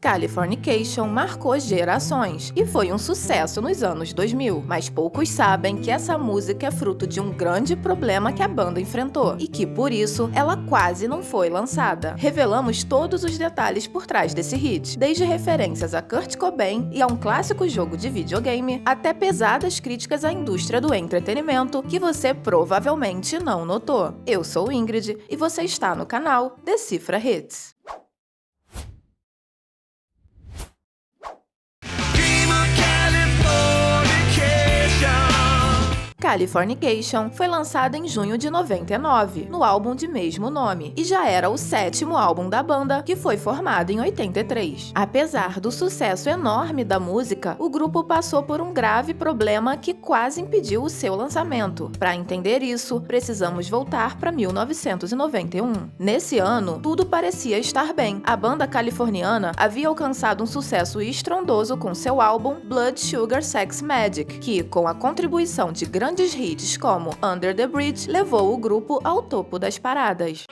Californication marcou gerações e foi um sucesso nos anos 2000, mas poucos sabem que essa música é fruto de um grande problema que a banda enfrentou e que, por isso, ela quase não foi lançada. Revelamos todos os detalhes por trás desse hit, desde referências a Kurt Cobain e a um clássico jogo de videogame, até pesadas críticas à indústria do entretenimento que você provavelmente não notou. Eu sou Ingrid e você está no canal Decifra Hits. Californication foi lançada em junho de 99, no álbum de mesmo nome, e já era o 7º álbum da banda, que foi formado em 83. Apesar do sucesso enorme da música, o grupo passou por um grave problema que quase impediu o seu lançamento. Para entender isso, precisamos voltar para 1991. Nesse ano, tudo parecia estar bem. A banda californiana havia alcançado um sucesso estrondoso com seu álbum Blood Sugar Sex Magik, que, com a contribuição de grandes hits como Under the Bridge, levou o grupo ao topo das paradas.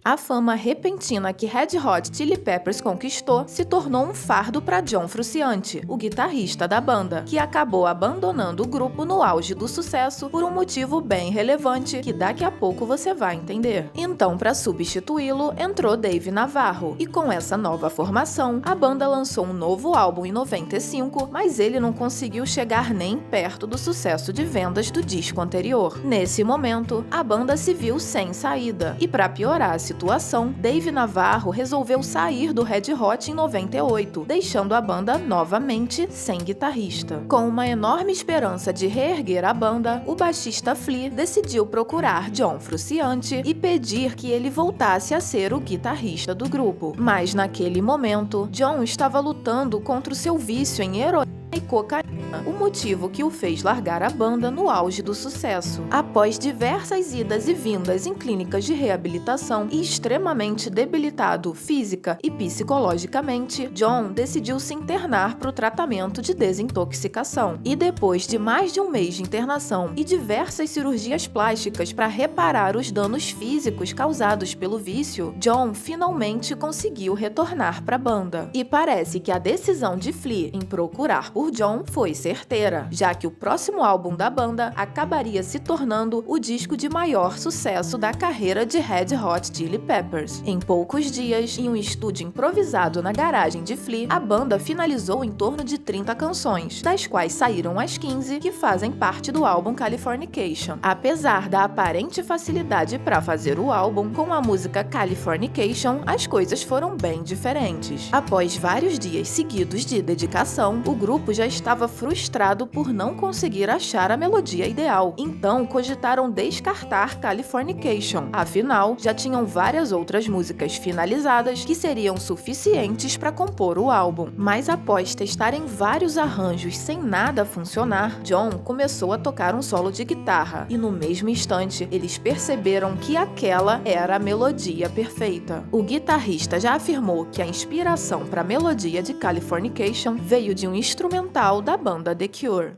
A fama repentina que Red Hot Chili Peppers conquistou se tornou um fardo para John Frusciante, o guitarrista da banda, que acabou abandonando o grupo no auge do sucesso por um motivo bem relevante que daqui a pouco você vai entender. Então, para substituí-lo, entrou Dave Navarro, e com essa nova formação, a banda lançou um novo álbum em 95, mas ele não conseguiu chegar nem perto do sucesso de vendas do disco anterior. Nesse momento, a banda se viu sem saída, e para piorar a situação, Dave Navarro resolveu sair do Red Hot em 98, deixando a banda novamente sem guitarrista. Com uma enorme esperança de reerguer a banda, o baixista Flea decidiu procurar John Frusciante e pedir que ele voltasse a ser o guitarrista do grupo. Mas naquele momento, John estava lutando contra o seu vício em heroína e cocaína, o motivo que o fez largar a banda no auge do sucesso. Após diversas idas e vindas em clínicas de reabilitação e extremamente debilitado física e psicologicamente, John decidiu se internar para o tratamento de desintoxicação. E depois de mais de um mês de internação e diversas cirurgias plásticas para reparar os danos físicos causados pelo vício, John finalmente conseguiu retornar para a banda. E parece que a decisão de Flea em procurar por John foi certeira, já que o próximo álbum da banda acabaria se tornando o disco de maior sucesso da carreira de Red Hot Chili Peppers. Em poucos dias, em um estúdio improvisado na garagem de Flea, a banda finalizou em torno de 30 canções, das quais saíram as 15 que fazem parte do álbum Californication. Apesar da aparente facilidade para fazer o álbum, com a música Californication, as coisas foram bem diferentes. Após vários dias seguidos de dedicação, o grupo já estava frustrado por não conseguir achar a melodia ideal, então cogitaram descartar Californication. Afinal, já tinham várias outras músicas finalizadas que seriam suficientes para compor o álbum. Mas após testarem vários arranjos sem nada funcionar, John começou a tocar um solo de guitarra, e no mesmo instante eles perceberam que aquela era a melodia perfeita. O guitarrista já afirmou que a inspiração para a melodia de Californication veio de um instrumental da banda The Cure.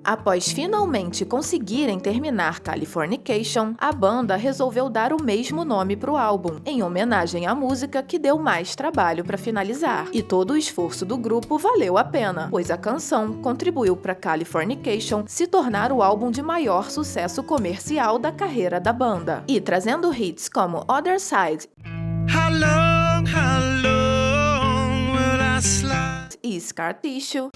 Após finalmente conseguirem terminar Californication, a banda resolveu dar o mesmo nome para o álbum, em homenagem à música que deu mais trabalho para finalizar. E todo o esforço do grupo valeu a pena, pois a canção contribuiu para Californication se tornar o álbum de maior sucesso comercial da carreira da banda. E trazendo hits como Other Side e Scar Tissue,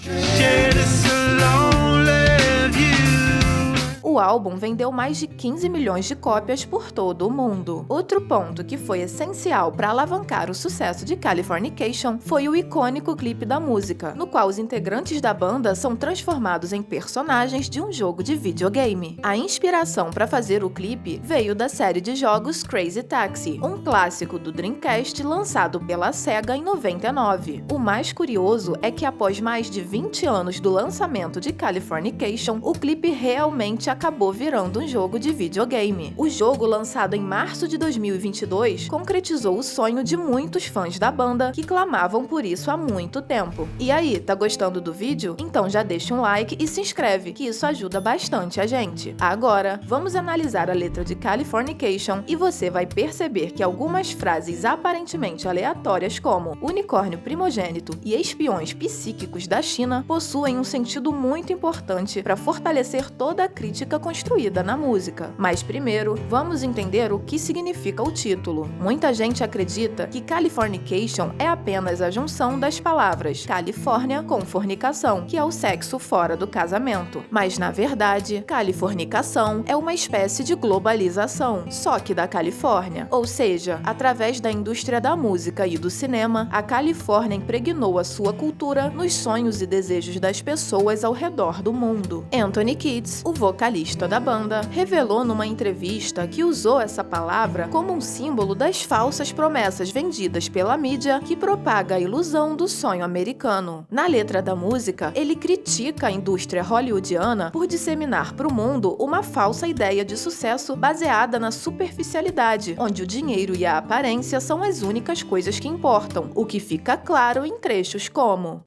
o álbum vendeu mais de 15 milhões de cópias por todo o mundo. Outro ponto que foi essencial para alavancar o sucesso de Californication foi o icônico clipe da música, no qual os integrantes da banda são transformados em personagens de um jogo de videogame. A inspiração para fazer o clipe veio da série de jogos Crazy Taxi, um clássico do Dreamcast lançado pela Sega em 99. O mais curioso é que após mais de 20 anos do lançamento de Californication, o clipe realmente acabou virando um jogo de videogame. O jogo, lançado em março de 2022, concretizou o sonho de muitos fãs da banda que clamavam por isso há muito tempo. E aí, tá gostando do vídeo? Então já deixa um like e se inscreve, que isso ajuda bastante a gente. Agora, vamos analisar a letra de Californication e você vai perceber que algumas frases aparentemente aleatórias como unicórnio primogênito e espiões psíquicos da China possuem um sentido muito importante para fortalecer toda a crítica construída na música. Mas primeiro, vamos entender o que significa o título. Muita gente acredita que Californication é apenas a junção das palavras Califórnia com fornicação, que é o sexo fora do casamento. Mas na verdade, Californicação é uma espécie de globalização, só que da Califórnia. Ou seja, através da indústria da música e do cinema, a Califórnia impregnou a sua cultura nos sonhos e desejos das pessoas ao redor do mundo. Anthony Kiedis, o vocalista da banda, revelou numa entrevista que usou essa palavra como um símbolo das falsas promessas vendidas pela mídia que propaga a ilusão do sonho americano. Na letra da música, ele critica a indústria hollywoodiana por disseminar para o mundo uma falsa ideia de sucesso baseada na superficialidade, onde o dinheiro e a aparência são as únicas coisas que importam, o que fica claro em trechos como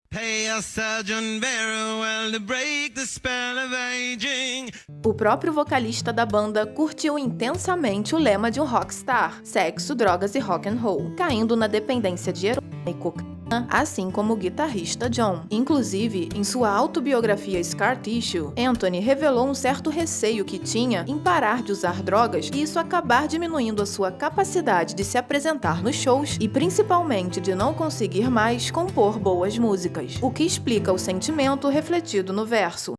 o próprio vocalista da banda curtiu intensamente o lema de um rockstar: sexo, drogas e rock and roll, caindo na dependência de heroína e cocaína, assim como o guitarrista John. Inclusive, em sua autobiografia Scar Tissue, Anthony revelou um certo receio que tinha em parar de usar drogas e isso acabar diminuindo a sua capacidade de se apresentar nos shows e principalmente de não conseguir mais compor boas músicas, o que explica o sentimento refletido no verso.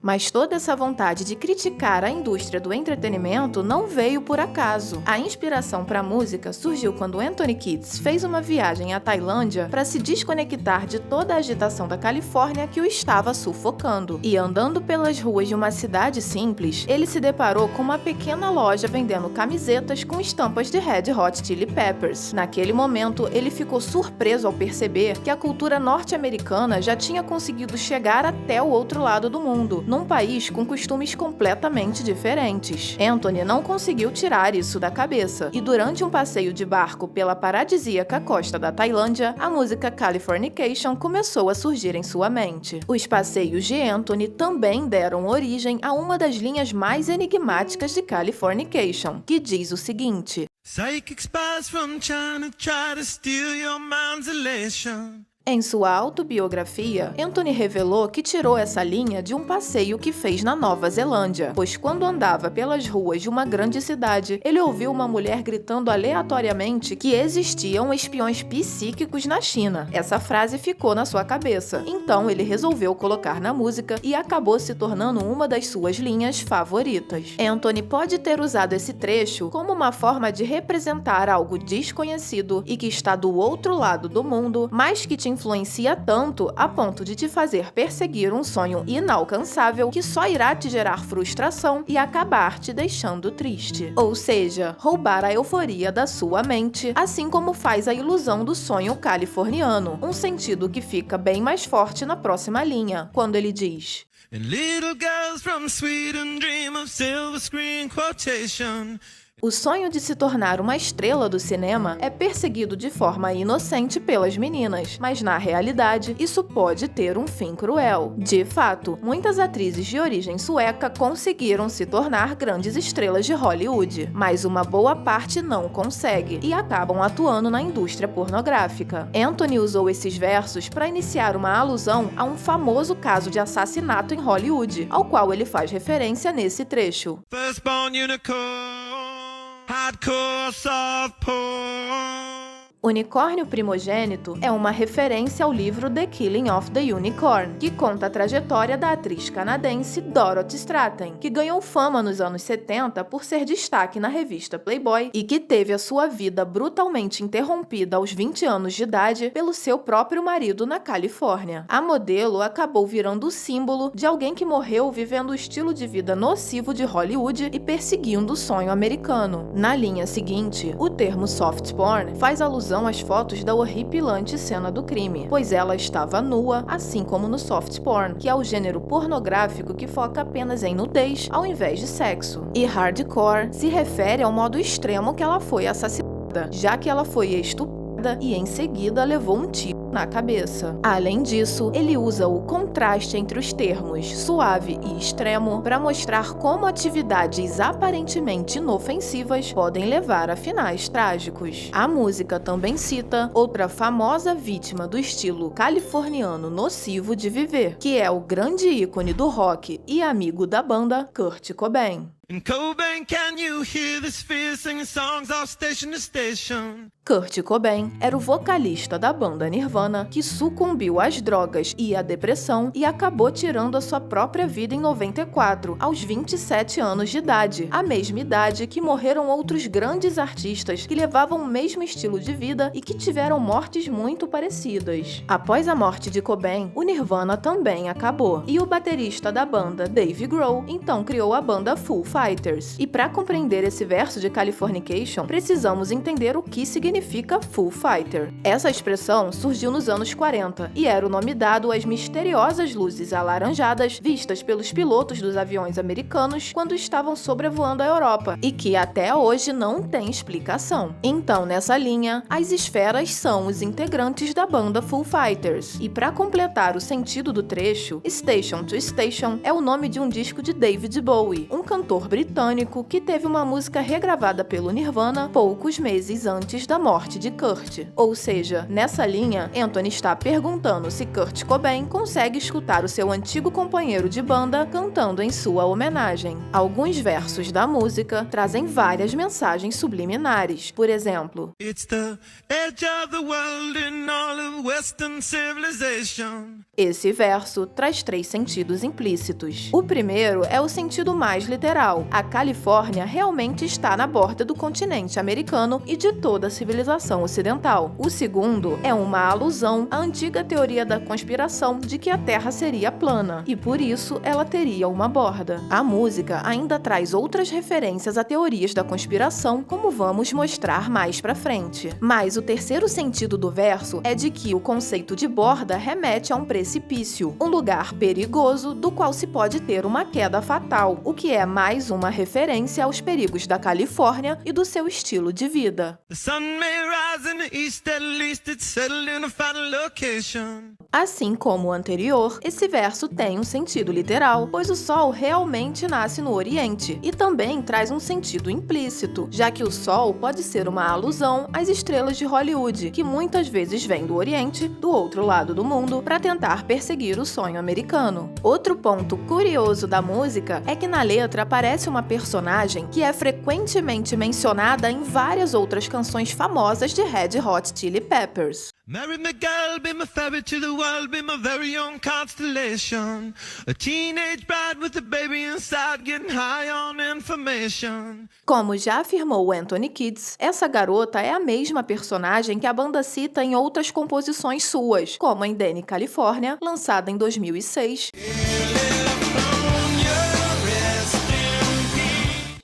Mas toda essa vontade de criticar a indústria do entretenimento não veio por acaso. A inspiração para a música surgiu quando Anthony Kiedis fez uma viagem à Tailândia para se desconectar de toda a agitação da Califórnia que o estava sufocando. E andando pelas ruas de uma cidade simples, ele se deparou com uma pequena loja vendendo camisetas com estampas de Red Hot Chili Peppers. Naquele momento, ele ficou surpreso ao perceber que a cultura norte-americana já tinha conseguido chegar até o outro lado do mundo, num país com costumes completamente diferentes. Anthony não conseguiu tirar isso da cabeça, e durante um passeio de barco pela paradisíaca costa da Tailândia, a música Californication começou a surgir em sua mente. Os passeios de Anthony também deram origem a uma das linhas mais enigmáticas de Californication, que diz o seguinte: Psychic spies from China try to steal your mind's elation. Em sua autobiografia, Anthony revelou que tirou essa linha de um passeio que fez na Nova Zelândia, pois quando andava pelas ruas de uma grande cidade, ele ouviu uma mulher gritando aleatoriamente que existiam espiões psíquicos na China. Essa frase ficou na sua cabeça, então ele resolveu colocar na música e acabou se tornando uma das suas linhas favoritas. Anthony pode ter usado esse trecho como uma forma de representar algo desconhecido e que está do outro lado do mundo, mas que te influencia tanto a ponto de te fazer perseguir um sonho inalcançável que só irá te gerar frustração e acabar te deixando triste. Ou seja, roubar a euforia da sua mente, assim como faz a ilusão do sonho californiano, um sentido que fica bem mais forte na próxima linha, quando ele diz: And little girls from Sweden dream of silver screen quotation. O sonho de se tornar uma estrela do cinema é perseguido de forma inocente pelas meninas, mas na realidade isso pode ter um fim cruel. De fato, muitas atrizes de origem sueca conseguiram se tornar grandes estrelas de Hollywood, mas uma boa parte não consegue e acabam atuando na indústria pornográfica. Anthony usou esses versos para iniciar uma alusão a um famoso caso de assassinato em Hollywood, ao qual ele faz referência nesse trecho. Hardcore soft porn. Unicórnio Primogênito é uma referência ao livro The Killing of the Unicorn, que conta a trajetória da atriz canadense Dorothy Stratten, que ganhou fama nos anos 70 por ser destaque na revista Playboy e que teve a sua vida brutalmente interrompida aos 20 anos de idade pelo seu próprio marido na Califórnia. A modelo acabou virando o símbolo de alguém que morreu vivendo o estilo de vida nocivo de Hollywood e perseguindo o sonho americano. Na linha seguinte, o termo soft porn faz alusão alusão às fotos da horripilante cena do crime, pois ela estava nua, assim como no soft porn, que é o gênero pornográfico que foca apenas em nudez ao invés de sexo. E hardcore se refere ao modo extremo que ela foi assassinada, já que ela foi estuprada e em seguida levou um tiro na cabeça. Além disso, ele usa o contraste entre os termos suave e extremo para mostrar como atividades aparentemente inofensivas podem levar a finais trágicos. A música também cita outra famosa vítima do estilo californiano nocivo de viver, que é o grande ícone do rock e amigo da banda, Kurt Cobain. In Cobain, can you hear the sphere singing songs off station to station? Kurt Cobain era o vocalista da banda Nirvana que sucumbiu às drogas e à depressão e acabou tirando a sua própria vida em 94, aos 27 anos de idade, a mesma idade que morreram outros grandes artistas que levavam o mesmo estilo de vida e que tiveram mortes muito parecidas. Após a morte de Cobain, o Nirvana também acabou, e o baterista da banda, Dave Grohl, então criou a banda Foo Fighters. E para compreender esse verso de Californication, precisamos entender o que significa Foo Fighter. Essa expressão surgiu nos anos 40 e era o nome dado às misteriosas luzes alaranjadas vistas pelos pilotos dos aviões americanos quando estavam sobrevoando a Europa e que até hoje não tem explicação. Então, nessa linha, as esferas são os integrantes da banda Foo Fighters. E para completar o sentido do trecho, Station to Station é o nome de um disco de David Bowie, um cantor britânico que teve uma música regravada pelo Nirvana poucos meses antes da morte de Kurt. Ou seja, nessa linha, Anthony está perguntando se Kurt Cobain consegue escutar o seu antigo companheiro de banda cantando em sua homenagem. Alguns versos da música trazem várias mensagens subliminares. Por exemplo, It's the edge of the world in all of Western civilization. esse verso traz 3 sentidos implícitos. O primeiro é o sentido mais literal. A Califórnia realmente está na borda do continente americano e de toda a civilização ocidental. O segundo é uma alusão à antiga teoria da conspiração de que a Terra seria plana, e por isso ela teria uma borda. A música ainda traz outras referências a teorias da conspiração, como vamos mostrar mais pra frente. Mas o terceiro sentido do verso é de que o conceito de borda remete a um precipício, um lugar perigoso do qual se pode ter uma queda fatal, o que é mais uma referência aos perigos da Califórnia e do seu estilo de vida. The sun may rise in the east, at least it's settled in a final location. Assim como o anterior, esse verso tem um sentido literal, pois o Sol realmente nasce no Oriente, e também traz um sentido implícito, já que o Sol pode ser uma alusão às estrelas de Hollywood, que muitas vezes vêm do Oriente, do outro lado do mundo, para tentar perseguir o sonho americano. Outro ponto curioso da música é que na letra aparece uma personagem que é frequentemente mencionada em várias outras canções famosas de Red Hot Chili Peppers. Marry me, girl, be my ferry to the world, be my very own constellation. A teenage bride with a baby inside, getting high on information. Como já afirmou Anthony Kiedis, essa garota é a mesma personagem que a banda cita em outras composições suas, como em Danny California, lançada em 2006,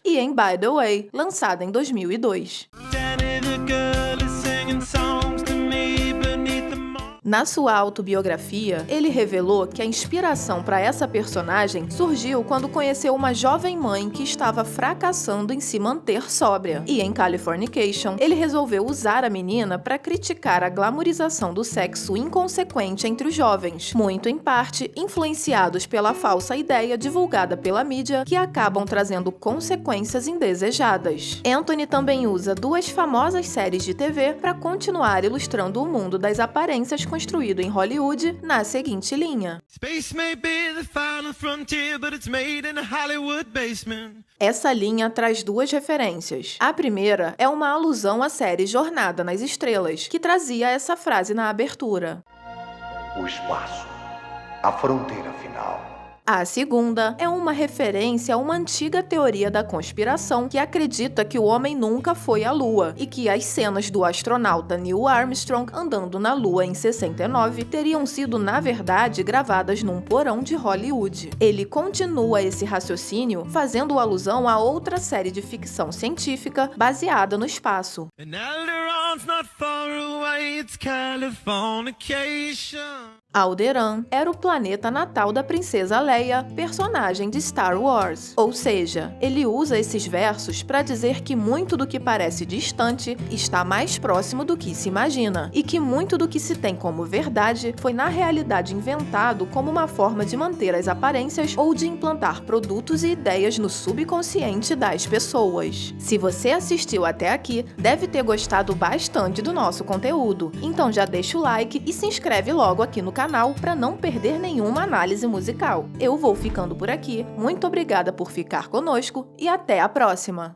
e em By the Way, lançada em 2002. Danny the girl is singing songs to me beneath the moon. Na sua autobiografia, ele revelou que a inspiração para essa personagem surgiu quando conheceu uma jovem mãe que estava fracassando em se manter sóbria. E em Californication, ele resolveu usar a menina para criticar a glamorização do sexo inconsequente entre os jovens, muito em parte influenciados pela falsa ideia divulgada pela mídia que acabam trazendo consequências indesejadas. Anthony também usa 2 famosas séries de TV para continuar ilustrando o mundo das aparências construído em Hollywood na seguinte linha. Space may be the final frontier, but it's made in a Hollywood basement. Essa linha traz 2 referências. A primeira é uma alusão à série Jornada nas Estrelas, que trazia essa frase na abertura. O espaço, a fronteira final. A segunda é uma referência a uma antiga teoria da conspiração que acredita que o homem nunca foi à Lua e que as cenas do astronauta Neil Armstrong andando na Lua em 69 teriam sido, na verdade, gravadas num porão de Hollywood. Ele continua esse raciocínio fazendo alusão a outra série de ficção científica baseada no espaço. And Alderon's not far away, it's Californication. Alderaan era o planeta natal da princesa Leia, personagem de Star Wars. Ou seja, ele usa esses versos para dizer que muito do que parece distante está mais próximo do que se imagina, e que muito do que se tem como verdade foi na realidade inventado como uma forma de manter as aparências ou de implantar produtos e ideias no subconsciente das pessoas. Se você assistiu até aqui, deve ter gostado bastante do nosso conteúdo, então já deixa o like e se inscreve logo aqui no canal para não perder nenhuma análise musical. Eu vou ficando por aqui, muito obrigada por ficar conosco e até a próxima!